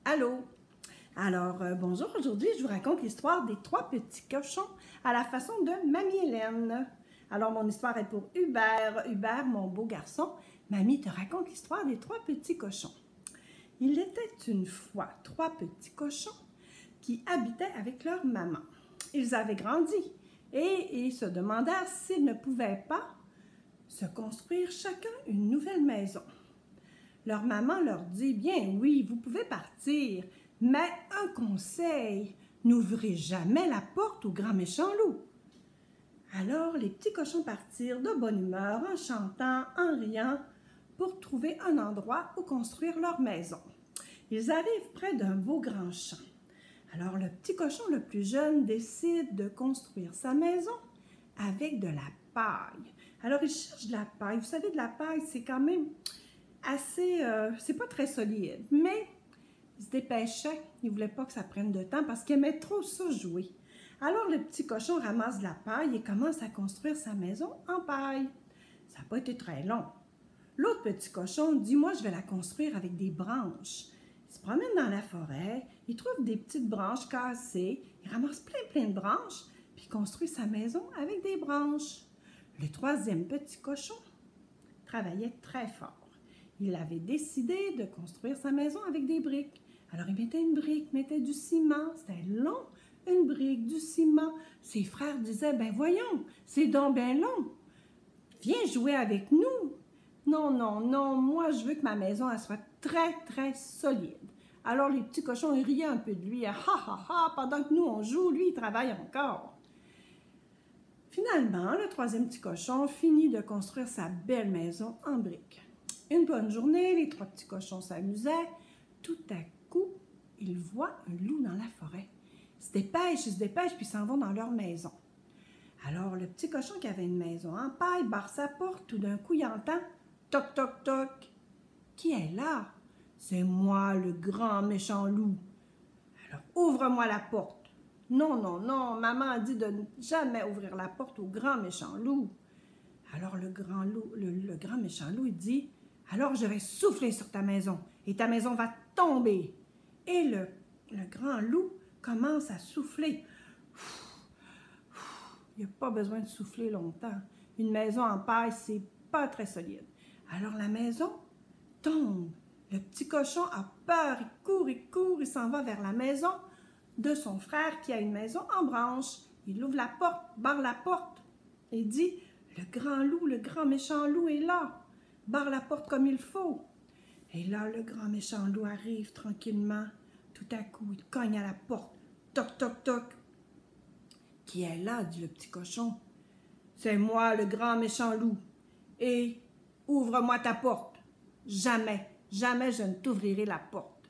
Allô? Alors, bonjour, aujourd'hui, je vous raconte l'histoire des 3 petits cochons à la façon de Mamie Hélène. Alors, mon histoire est pour Hubert. Hubert, mon beau garçon, Mamie te raconte l'histoire des 3 petits cochons. Il était une fois 3 petits cochons qui habitaient avec leur maman. Ils avaient grandi et ils se demandèrent s'ils ne pouvaient pas se construire chacun une nouvelle maison. Leur maman leur dit, bien oui, vous pouvez partir, mais un conseil, n'ouvrez jamais la porte au grand méchant loup. Alors les petits cochons partirent de bonne humeur, en chantant, en riant, pour trouver un endroit où construire leur maison. Ils arrivent près d'un beau grand champ. Alors le petit cochon le plus jeune décide de construire sa maison avec de la paille. Alors il cherche de la paille. Vous savez, de la paille, c'est quand même assez, c'est pas très solide, mais il se dépêchait, il voulait pas que ça prenne de temps parce qu'il aimait trop ça jouer. Alors le petit cochon ramasse de la paille et commence à construire sa maison en paille. Ça n'a pas été très long. L'autre petit cochon dit, moi je vais la construire avec des branches. Il se promène dans la forêt, il trouve des petites branches cassées, il ramasse plein de branches, puis il construit sa maison avec des branches. Le 3e petit cochon travaillait très fort. Il avait décidé de construire sa maison avec des briques. Alors, il mettait une brique, mettait du ciment. C'était long, une brique, du ciment. Ses frères disaient, ben voyons, c'est donc bien long. Viens jouer avec nous. Non, non, non, moi, je veux que ma maison elle soit très solide. Alors, les petits cochons, ils riaient un peu de lui. Ha, ha, ha, pendant que nous, on joue, lui, il travaille encore. Finalement, le 3e petit cochon finit de construire sa belle maison en briques. Une bonne journée, les 3 petits cochons s'amusaient. Tout à coup, ils voient un loup dans la forêt. Ils se dépêchent, puis ils s'en vont dans leur maison. Alors, le petit cochon qui avait une maison en paille barre sa porte. Tout d'un coup, il entend « Toc, toc, toc ». Qui est là? C'est moi, le grand méchant loup. Alors, ouvre-moi la porte. Non, non, non, maman a dit de ne jamais ouvrir la porte au grand méchant loup. Alors, le grand méchant loup, il dit, alors je vais souffler sur ta maison et ta maison va tomber. Et le grand loup commence à souffler. Il n'y a pas besoin de souffler longtemps. Une maison en paille, c'est pas très solide. Alors la maison tombe. Le petit cochon a peur, il court, il s'en va vers la maison de son frère qui a une maison en branche. Il ouvre la porte, barre la porte et dit, le grand loup, le grand méchant loup est là. Barre la porte comme il faut. Et là, le grand méchant loup arrive tranquillement. Tout à coup, il cogne à la porte. Toc, toc, toc. Qui est là, dit le petit cochon. C'est moi, le grand méchant loup. Et ouvre-moi ta porte. Jamais, jamais je ne t'ouvrirai la porte.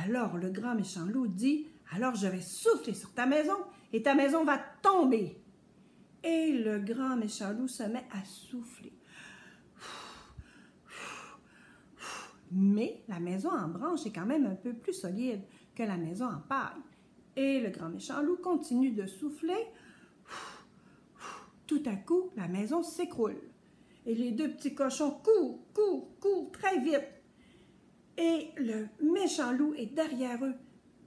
Alors, le grand méchant loup dit, alors je vais souffler sur ta maison et ta maison va tomber. Et le grand méchant loup se met à souffler. Mais la maison en branche est quand même un peu plus solide que la maison en paille. Et le grand méchant loup continue de souffler. Tout à coup, la maison s'écroule. Et les 2 petits cochons courent très vite. Et le méchant loup est derrière eux,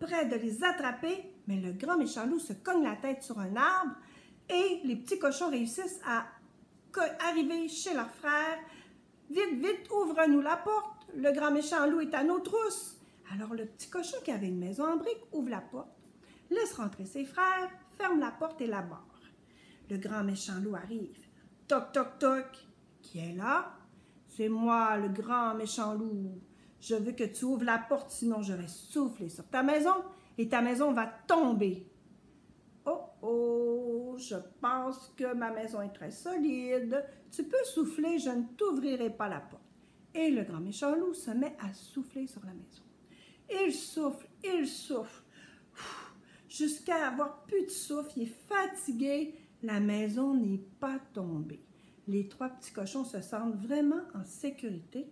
prêt de les attraper. Mais le grand méchant loup se cogne la tête sur un arbre. Et les petits cochons réussissent à arriver chez leur frère. Vite, vite, ouvre-nous la porte. Le grand méchant loup est à nos trousses. Alors le petit cochon qui avait une maison en briques ouvre la porte, laisse rentrer ses frères, ferme la porte et la barre. Le grand méchant loup arrive. Toc, toc, toc. Qui est là? C'est moi, le grand méchant loup. Je veux que tu ouvres la porte, sinon je vais souffler sur ta maison et ta maison va tomber. Oh, oh, je pense que ma maison est très solide. Tu peux souffler, je ne t'ouvrirai pas la porte. Et le grand méchant loup se met à souffler sur la maison. Il souffle, jusqu'à avoir plus de souffle. Il est fatigué. La maison n'est pas tombée. Les 3 petits cochons se sentent vraiment en sécurité.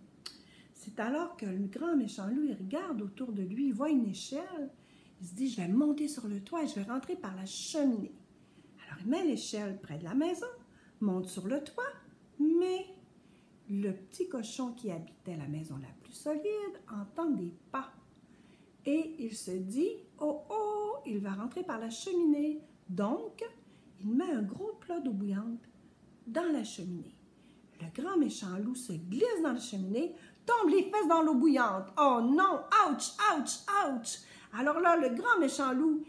C'est alors que le grand méchant loup, il regarde autour de lui, il voit une échelle. Il se dit, je vais monter sur le toit et je vais rentrer par la cheminée. Alors, il met l'échelle près de la maison, monte sur le toit, mais le petit cochon qui habitait la maison la plus solide entend des pas. Et il se dit, oh oh, il va rentrer par la cheminée. Donc, il met un gros plat d'eau bouillante dans la cheminée. Le grand méchant loup se glisse dans la cheminée, tombe les fesses dans l'eau bouillante. Oh non, ouch, ouch, ouch! Alors là, le grand méchant loup,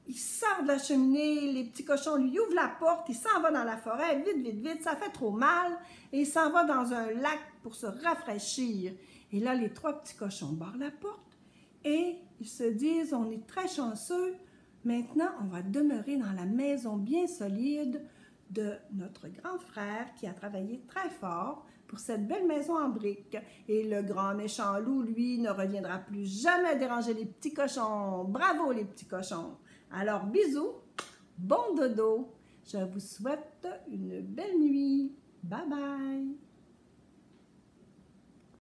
il sort de la cheminée, les petits cochons lui ouvrent la porte, il s'en va dans la forêt, vite, vite, vite, ça fait trop mal, et il s'en va dans un lac pour se rafraîchir. Et là, les 3 petits cochons barrent la porte, et ils se disent, on est très chanceux, maintenant, on va demeurer dans la maison bien solide de notre grand frère qui a travaillé très fort pour cette belle maison en briques. Et le grand méchant loup, lui, ne reviendra plus jamais déranger les petits cochons. Bravo les petits cochons! Alors, bisous, bon dodo. Je vous souhaite une belle nuit. Bye bye.